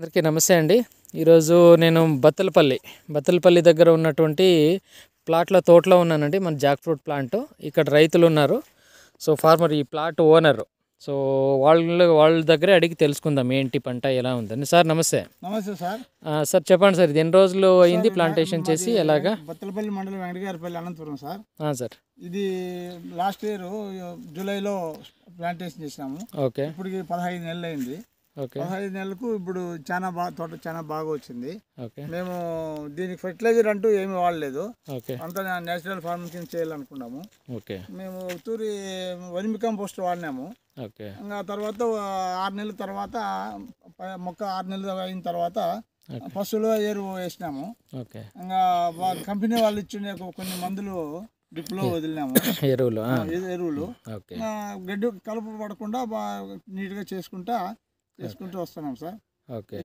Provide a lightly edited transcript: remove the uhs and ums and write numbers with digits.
అందరికీ నమస్తే అండి. ఈరోజు నేను బత్తలపల్లి దగ్గర ఉన్నటువంటి తోటలో ఉన్నానండి. మన జాక్ ఫ్రూట్ ప్లాంట్. ఇక్కడ రైతులు ఉన్నారు. సో ఫార్మర్ ఈ ప్లాట్ ఓనర్. సో వాళ్ళ దగ్గరే అడిగి తెలుసుకుందాం ఏంటి పంట ఎలా ఉందని. సార్ నమస్తే. నమస్తే సార్. సార్ చెప్పండి సార్, ఇది ఎన్ని రోజులు అయింది ప్లాంటేషన్ చేసి ఎలాగా? బత్తలపల్లి మండలం వెంకటగారిపల్లి అనంతపురం సార్. సార్ ఇది లాస్ట్ ఇయర్ జూలైలో ప్లాంటేషన్ చేసినాము. ఓకే. ఇప్పటికి 15 నెలలు అయింది. ఓకే. 15 నెలలకు ఇప్పుడు తోట చాలా బాగా వచ్చింది. ఓకే. మేము దీనికి ఫెర్టిలైజర్ అంటూ ఏమి వాడలేదు. ఓకే. అంతా నేచురల్ ఫార్మింగ్ కింద చేయాలనుకున్నాము. ఓకే. మేము తూరి వర్మి కంపోస్ట్ వాడినాము. ఓకే. ఇంకా తర్వాత 6 నెలల తర్వాత మొక్క 6 నెలలు అయిన తర్వాత పశువుల ఎరువు వేసినాము. ఓకే. ఇంకా కంపెనీ వాళ్ళు ఇచ్చిన కొన్ని మందులు డ్రిప్లో వదిలినాము. ఎరువులు ఓకే. గడ్డి కలుపు పడకుండా బాగా నీట్గా చేసుకుంటూ వస్తున్నాం సార్. ఓకే.